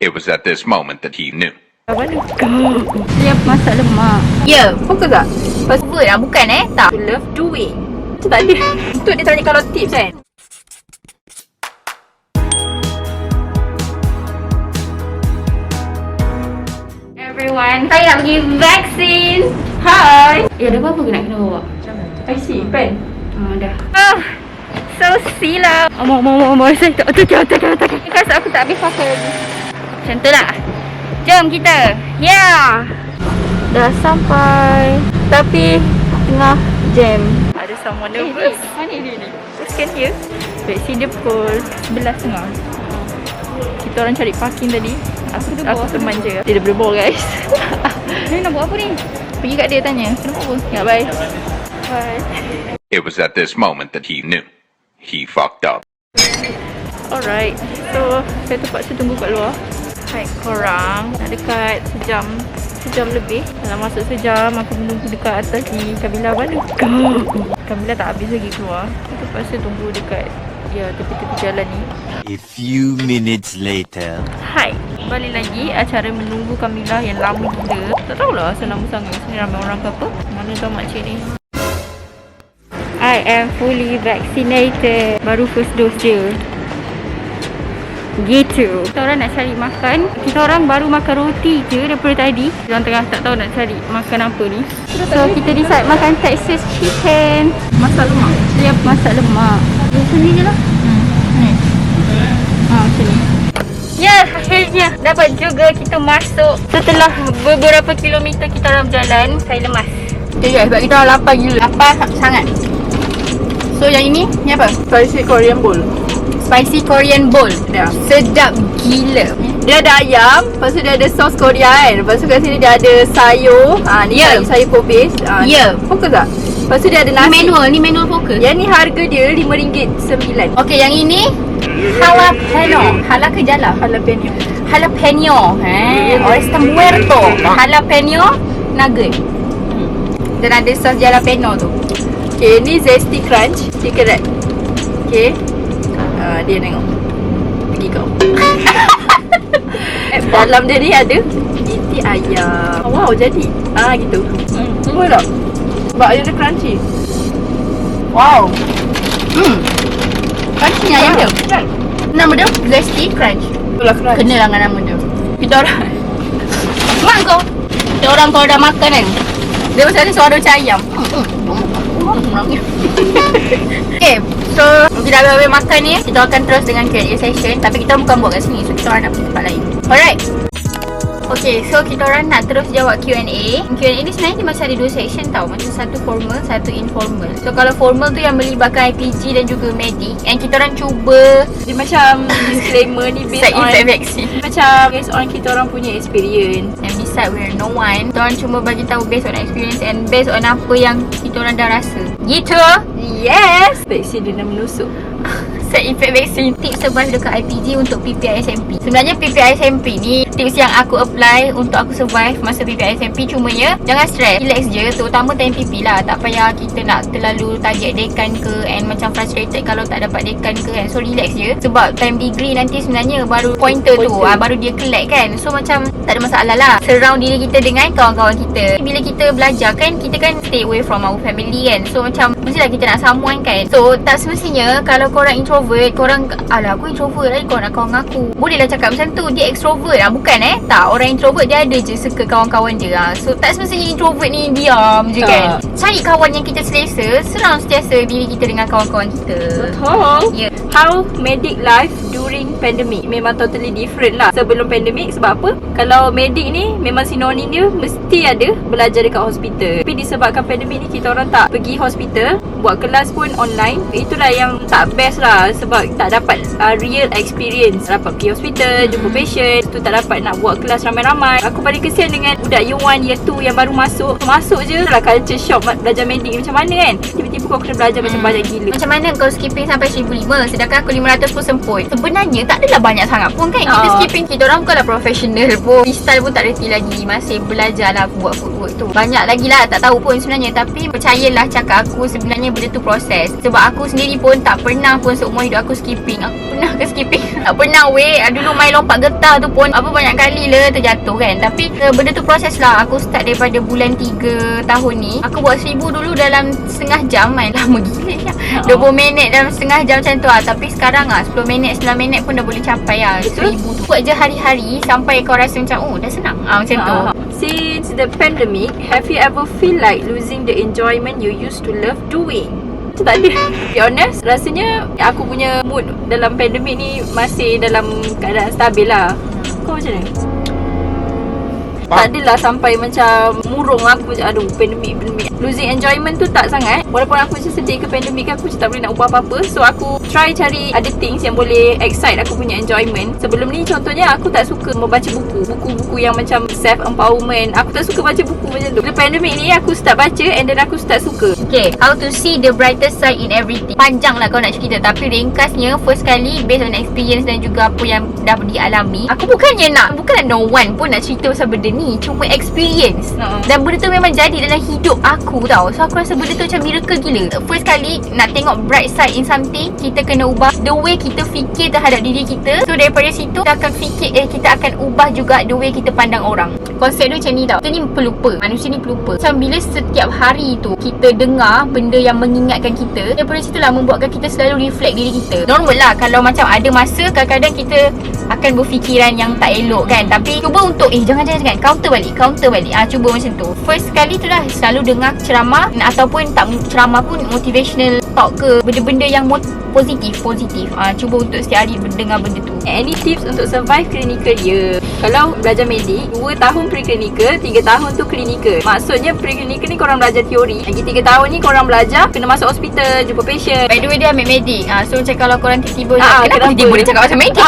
It was at this moment that he knew. Mana kau? Dia masak lemak. Ya, fokus tak? First word lah, bukan tak. You love doing. Macam tak ada. Itu dia tanya kalau tips kan. Everyone, saya nak pergi vaksin. Hai. Ada apa-apa ke nak kena bawa? IC, pen. Dah. So silap. Mau saya tak tekan. Because aku tak habis pakai lagi. Macam tu lah. Jom kita. Yeah. Dah sampai. Tapi tengah jam. Ada someone nervous. Mana dia ni? Scan here. Vaksin dia pukul 11.30. Kita orang cari parking tadi. Aku teman je. Dia dah berbual guys. Ni nak buat apa ni? Pergi kat dia tanya. Kenapa apa? Ya, bye. Bye. It was at this moment that he knew. He fucked up. Alright. So, saya terpaksa tunggu kat luar. Hai korang. Nak dekat sejam lebih. Dalam masa sejam, aku menunggu dekat atas ni. Kamila mana kau? Kamila tak habis lagi keluar. Saya terpaksa tunggu dekat tepi-tepi jalan ni. A few minutes later. Hai, balik lagi acara menunggu Kamila yang lama gila. Tak tahulah asal lama sangat. Sini ramai orang ke apa. Mana tahu makcik ni. I am fully vaccinated. Baru first dose je. Gitu. Kita orang nak cari makan. Kita orang baru makan roti je daripada tadi. Kita orang tengah tak tahu nak cari makan apa ni. So kita decide makan Texas chicken. Masak lemak. Dia masak lemak. Macam ni je lah. Ni. Macam ni. Ya, akhirnya dapat juga kita masuk. Setelah beberapa kilometer kita orang berjalan. Saya lemas. Okay guys, sebab kita orang lapar gila. Lapar sangat. So yang ini, ni apa? Spicy Korean bowl. Spicy Korean bowl. Ya. Sedap gila. Dia ada ayam, lepas tu dia ada sos Korea kan. Lepas tu kat sini dia ada sayur. Ni sayur popis. Ya. Fokus tak? Lepas tu dia ada nasi. Ni manual focus. Yang ni harga dia RM5.9. Okey, yang ini jalapeno. Hala ke jala? Jalapeno. Or está muerto. Jalapeno nugget. Dan ada sos jalapeno tu. Okay, ni Zesty Crunch chicken wrap. Okay. Dia tengok. Pergi kau. Dalam dia ni ada inti ayam. Wow, jadi. Gitu. Boleh tak? Sebab dia ada crunchy. Wow. Crunchy ni ayam dia. Kan? Nama dia Zesty Crunch. Itulah crunch. Kena lah dengan nama dia. Kita orang mak kau. Kita orang kalau dah makan kan, dia mesti ada suara macam ayam. Okay, so kita dah habis makan ni, kita akan terus dengan QnA session. Tapi kita bukan buat kat sini, so kita orang nak pergi tempat lain. Alright. Okay, so kita orang nak terus jawab QnA. QnA ni sebenarnya dia macam ada dua section tau. Macam satu formal, satu informal. So kalau formal tu yang melibatkan IPG dan juga medic. And kita orang cuba, Dia macam disclaimer ni based side on effect vaksin. macam based on kita orang punya experience. And beside we're no one. Kita orang cuma bagi tahu based on experience and based on apa yang kita orang dah rasa. Gitu. Yes. Vaksin dia dah menusuk. Side effect vaksin. Tips survive dekat IPG untuk PPI SMP. Sebenarnya PPI SMP ni tips yang aku apply untuk aku survive masa PPI SMP. Cuma ya, jangan stress, relax je. Terutama time PP lah. Tak payah kita nak terlalu target dekan ke and macam frustrated kalau tak dapat dekan ke kan. So relax je. Sebab time degree nanti sebenarnya baru pointer tu baru dia collect kan. So macam tak ada masalah lah. Surround diri kita dengan kawan-kawan kita. Bila kita belajar kan, kita kan stay away from our family kan. So macam mestilah kita nak someone kan. So tak semestinya kalau korang introvert, korang alah aku introvert lah, kau nak kawan aku. Bolehlah cakap macam tu, dia extrovert lah. Bukan tak, orang introvert dia ada je suka kawan-kawan dia lah. So tak semestinya introvert ni diam je kan. Cari kawan yang kita selesa. Surround sentiasa diri kita dengan kawan-kawan kita. Betul. Ya. How medic life during pandemic memang totally different lah sebelum pandemic. Sebab apa? Kalau medic ni memang sinonim dia mesti ada belajar dekat hospital. Tapi disebabkan pandemic ni kita orang tak pergi hospital, buat kelas pun online. Itulah yang tak best lah. Sebab tak dapat real experience. Tak dapat pergi hospital, jumpa patient. Tu tak dapat nak buat kelas ramai-ramai. Aku paling kesian dengan budak year 1, year 2 yang baru masuk. Masuk je lah culture shock belajar medik macam mana kan. Tiba-tiba kau kena belajar macam banyak gila. Macam mana kau skipping sampai 1,500 sedangkan aku 500 pun semput. Sebenarnya tak adalah banyak sangat pun kan. Kita skipping, kita orang bukanlah professional pun. Freestyle pun tak reti lagi. Masih belajar lah buat footwork tu. Banyak lagi lah tak tahu pun sebenarnya. Tapi percayalah cakap aku, sebenarnya benda tu proses. Sebab aku sendiri pun tak pernah pun seumur hidup aku skipping. Aku pernah ke skipping? Tak pernah weh. Dulu main lompat getah tu pun banyak kali lah terjatuh kan. Tapi benda tu proses lah. Aku start daripada bulan 3 tahun ni. Aku buat 1000 dulu dalam setengah jam kan. Lama gila ya. 20 minit dalam setengah jam macam tu lah. Tapi sekarang 10 minit 9 minit pun dah boleh capai lah 1000 tu. Buat je hari-hari sampai kau rasa macam dah senang macam tu. Since the pandemic, have you ever feel like losing the enjoyment you used to love doing? Tak ada. To be honest, rasanya aku punya mood dalam pandemik ni masih dalam keadaan stabil lah. Kau macam mana? Tak adalah sampai macam murung aku macam aduh pandemik. Losing enjoyment tu tak sangat. Walaupun aku macam sedih ke pandemik kan, aku macam tak boleh nak ubah apa-apa. So aku try cari ada things yang boleh excite aku punya enjoyment. Sebelum ni contohnya aku tak suka membaca buku yang macam self empowerment. Aku tak suka baca buku macam tu. Bila pandemik ni aku start baca and then aku start suka. Okay, how to see the brighter side in everything. Panjang lah kau nak cerita, tapi ringkasnya first kali based on experience dan juga apa yang dah dialami. Aku bukannya no one pun nak cerita pasal benda ni, cuma experience. Dan benda tu memang jadi dalam hidup aku tau. So aku rasa benda tu macam miracle gila. First kali nak tengok bright side in something, kita kena ubah the way kita fikir terhadap diri kita. So daripada situ kita akan fikir kita akan ubah juga the way kita pandang orang. Konsep dia macam ni tau. Kita ni pelupa. Manusia ni pelupa. Macam bila setiap hari tu kita dengar benda yang mengingatkan kita, daripada situlah membuatkan kita selalu reflect diri kita. Normal lah kalau macam ada masa kadang-kadang kita akan berfikiran yang tak elok kan. Tapi cuba untuk jangan counter balik. Cuba macam tu. First kali tu lah selalu dengar ceramah ataupun tak ceramah pun motivational talk ke, benda-benda yang positif. Cuba untuk setiap hari dengar benda tu. Any tips untuk survive clinical year? Kalau belajar medik, 2 tahun pre-clinical, 3 tahun tu clinical. Maksudnya pre-clinical ni korang belajar teori. Lagi 3 tahun ni korang belajar kena masuk hospital, jumpa patient. By the way dia ambil medik. So macam kalau korang tiba-tiba kenapa tiba-tiba dia cakap pasal medik?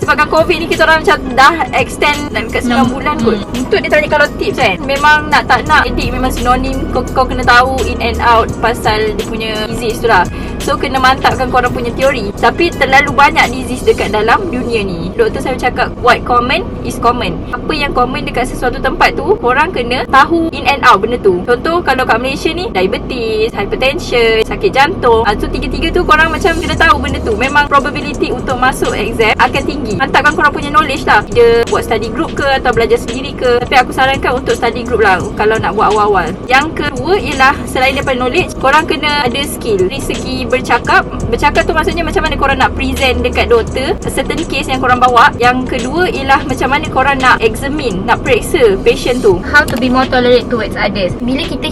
Sebabkan COVID ni kita orang macam dah extend dan kat 9 bulan kot. Untuk dia tanya kalau tips kan, memang nak tak nak medik memang sinonim. Kau kena tahu in and out pasal dia punya disease tu lah. So kena mantapkan korang punya teori. Tapi terlalu banyak disease dekat dalam dunia ni. Doktor saya cakap what common is common. Apa yang common dekat sesuatu tempat tu, korang kena tahu in and out benda tu. Contoh kalau kat Malaysia ni diabetes, hypertension, sakit jantung. So tiga-tiga tu korang macam kena tahu benda tu. Memang probability untuk masuk exam akan tinggi. Mantapkan korang punya knowledge lah. Dia buat study group ke atau belajar sendiri ke. Tapi aku sarankan untuk study group lah kalau nak buat awal-awal. Yang kedua ialah selain daripada knowledge, korang kena ada skill. Dari segi bercakap tu maksudnya macam mana korang nak present dekat doktor certain case yang korang bawa. Yang kedua ialah macam mana korang nak examine, nak periksa patient tu. How to be more tolerant towards others. Bila kita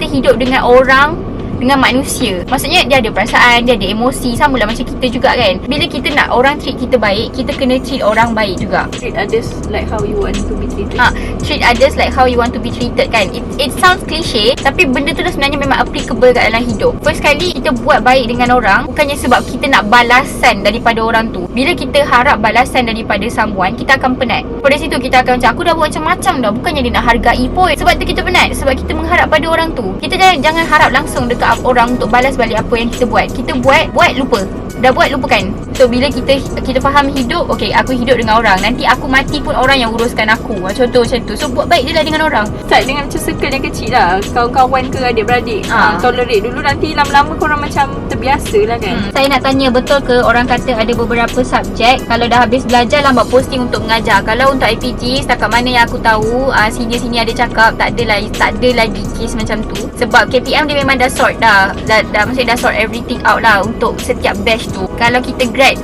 hidup dengan orang, dengan manusia. Maksudnya dia ada perasaan, dia ada emosi, samalah macam kita juga kan. Bila kita nak orang treat kita baik, kita kena treat orang baik juga. Treat others like how you want to be treated. Treat others like how you want to be treated kan. It sounds cliche, tapi benda tu dah sebenarnya memang applicable kat dalam hidup. First kali kita buat baik dengan orang bukannya sebab kita nak balasan daripada orang tu. Bila kita harap balasan daripada someone, kita akan penat. Pada situ kita akan macam, aku dah buat macam-macam dah, bukannya dia nak hargai pun. Sebab tu kita penat, sebab kita mengharap pada orang tu. Kita jangan harap langsung dekat orang untuk balas balik apa yang kita buat. Kita buat lupa. Dah buat lupakan. So bila kita faham hidup, okay, aku hidup dengan orang, nanti aku mati pun orang yang uruskan aku. Contoh macam tu. So buat baik je lah dengan orang. Start dengan macam circle yang kecil lah. Kawan-kawan ke adik-beradik. Tolerate dulu, nanti lama-lama korang macam terbiasa lah kan. Saya nak tanya, betul ke orang kata ada beberapa subjek kalau dah habis belajar lambat posting untuk mengajar? Kalau untuk IPG, setakat mana yang aku tahu, sini ada cakap tak ada lagi kes macam tu. Sebab KPM dia memang dah sort maksudnya dah sort everything out lah untuk setiap batch tu. Kalau kita grad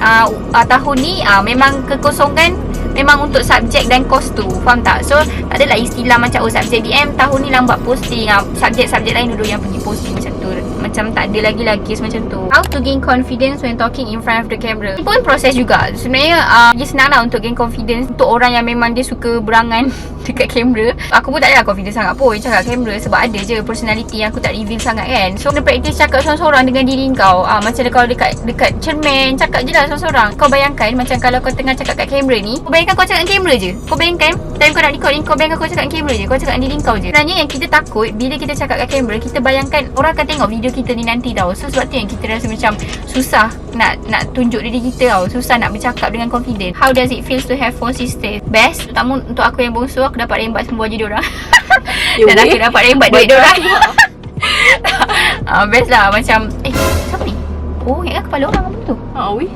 tahun ni memang kekosongan memang untuk subjek dan kos tu. Faham tak? So tak adalah istilah macam subjek DM tahun ni lambat posting, subjek-subjek lain dulu yang pergi posting macam tu. Macam tak ada lagi kes macam tu. How to gain confidence when talking in front of the camera? Ini pun proses juga. Sebenarnya dia senang lah untuk gain confidence untuk orang yang memang dia suka berangan dekat kamera. Aku pun tak adalah confidence sangat pun cakap kamera, sebab ada je personality yang aku tak reveal sangat kan. So kena practice cakap seorang-seorang dengan diri kau. Macam kalau dekat cermin, cakap je lah seorang-seorang. Kau bayangkan macam kalau kau tengah cakap kat kamera ni, kau bayangkan kau cakap dengan kamera je. Kau bayangkan time kau nak record ni, kau bayangkan kau cakap dengan kamera je. Kau cakap dengan diri kau je. Sebenarnya yang kita takut bila kita cakap kat kamera, kita bayangkan orang akan tengok video kita ni nanti tau. So sebab tu yang kita rasa macam susah nak tunjuk diri kita tau. Susah nak bercakap dengan confident. How does it feel to have 4 sisters? Best, terutama untuk aku yang bongsu, aku dapat rembat semua je diorang. Dan aku dapat rembat duit diorang. Best lah macam siapa ni? Oh, ingat kepala orang apa tu? Weh.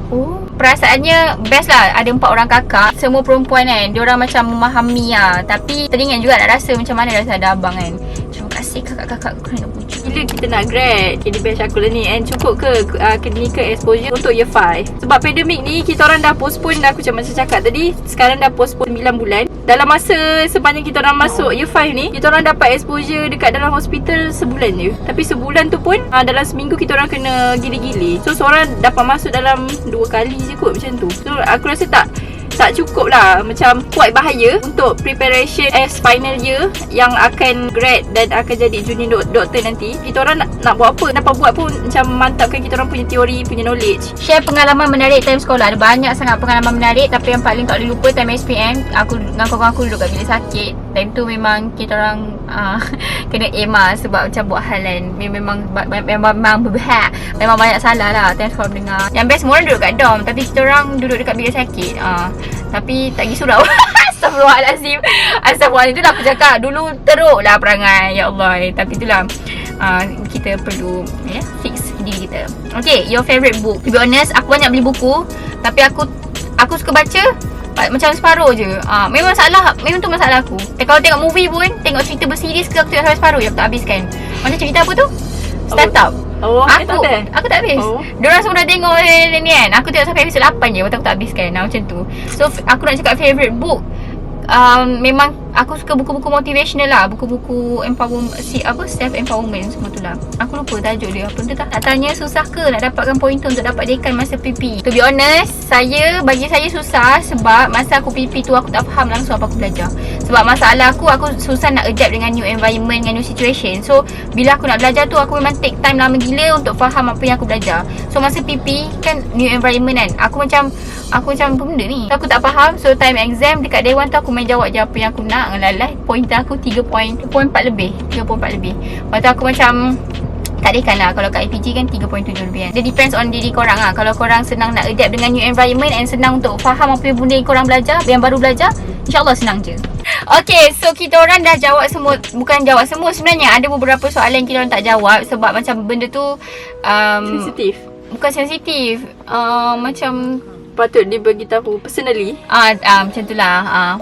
Oh, perasaannya best lah. Ada 4 orang kakak, semua perempuan kan. Diorang macam memahami lah. Tapi teringat juga nak rasa macam mana rasa ada abang kan. Terima kasih kakak-kakak kerana pujuk. Bila kita nak grad KD batch aku lah ni, and cukup ke clinical exposure untuk year 5? Sebab pandemik ni kita orang dah postpone, aku macam cakap tadi, sekarang dah postpone 9 bulan. Dalam masa sepanjang kita orang masuk year 5 ni, kita orang dapat exposure dekat dalam hospital sebulan je. Tapi sebulan tu pun dalam seminggu kita orang kena gili-gili. So seorang dapat masuk dalam 2 kali je kot macam tu. So aku rasa tak cukup lah. Macam quite bahaya untuk preparation as final year yang akan grad dan akan jadi junior doktor nanti. Kita orang nak buat apa, dapat buat pun macam mantapkan kita orang punya teori, punya knowledge. Share pengalaman menarik time sekolah. Ada banyak sangat pengalaman menarik. Tapi yang paling tak boleh lupa time SPM, aku dengan kawan aku duduk kat bilik sakit. Time tu memang kita orang kena aim lah sebab macam buat hal kan. Memang banyak salah lah time sekolah mendengar. Yang best semua orang duduk kat dorm, tapi kita orang duduk dekat bilik sakit. Tapi tak pergi surau. Astagfirullahalazim. Astagfirullahalazim. Itulah aku cakap, dulu teruk lah perangai. Ya Allah. Tapi itulah kita perlu fix diri kita. Okay, your favourite book. To be honest, aku banyak beli buku, tapi aku suka baca macam separuh je. Memang tu masalah aku. Kalau tengok movie pun, tengok cerita berseries ke, aku tengok sampai separuh je, aku tak habiskan. Macam cerita apa tu? Startup. Aku tak habis. Diorang semua dah tengok ni kan. Aku tengok sampai episode 8 je, aku tak habiskan. Macam tu. So aku nak cakap favourite book, memang aku suka buku-buku motivational lah. Buku-buku self empowerment semua tu lah. Aku lupa tajuk dia apa tu tak. Nak tanya susah ke nak dapatkan pointer untuk dapat dekan masa PP? To be honest, bagi saya susah. Sebab masa aku PP tu aku tak faham langsung apa aku belajar. Sebab masalah aku susah nak adapt dengan new environment, dengan new situation. So bila aku nak belajar tu, aku memang take time lama gila untuk faham apa yang aku belajar. So masa PP kan new environment kan, aku macam apa benda ni, aku tak faham. So time exam dekat Dewan tu, aku main jawab je apa yang aku nak. Ngelalai pointer aku 3.4 lebih. Lepas tu aku macam tak dekan lah. Kalau kat IPG kan 3.7 lebih kan. Dia depends on diri korang lah. Kalau korang senang nak adapt dengan new environment and senang untuk faham apa yang benda yang korang belajar, yang baru belajar, InsyaAllah senang je. Okay, so kita orang dah jawab semua. Bukan jawab semua sebenarnya. Ada beberapa soalan kita orang tak jawab sebab macam benda tu sensitif. Bukan sensitif, macam patut dia beritahu personally. Macam tu lah.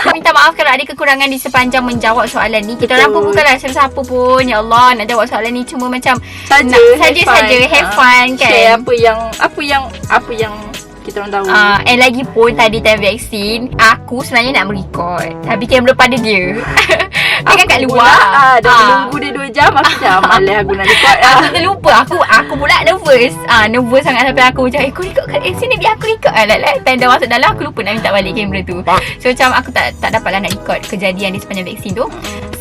Minta maaf kalau ada kekurangan di sepanjang menjawab soalan ni. Kita orang pun bukanlah siapa pun, ya Allah, nak jawab soalan ni cuma macam saja have fun kan. Share apa yang kita orang tahu. And lagi pun tadi time vaksin, aku sebenarnya nak merekod, tapi kamera pada dia. Dia kan kat luar. Dah menunggu dia 2 jam. Aku macam malas aku nak record. Aku terlupa. Aku pula nervous. Nervous sangat sampai aku macam kau record kat sini, biar aku record. Time dah masuk dalam, aku lupa nak minta balik kamera tu. So macam aku tak dapatlah nak record kejadian di sepanjang vaksin tu.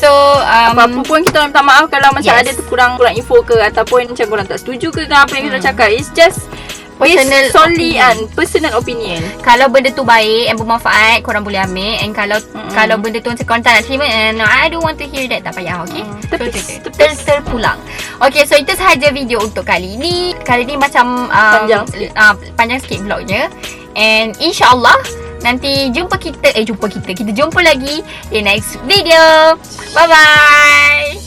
So apa-apa pun kita minta maaf kalau macam ada tu kurang info ke, ataupun macam korang tak setuju ke dengan apa yang kita cakap. It's just personal opinion. Kalau benda tu baik and bermanfaat, korang boleh ambil. And kalau benda tu macam korang tak nak terima, no, I don't want to hear that, tak payah. Okay, terpulang. Okay, so itu sahaja video untuk kali ni. Kali ni macam panjang sikit vlognya. And insyaAllah nanti kita jumpa lagi in next video. Bye bye.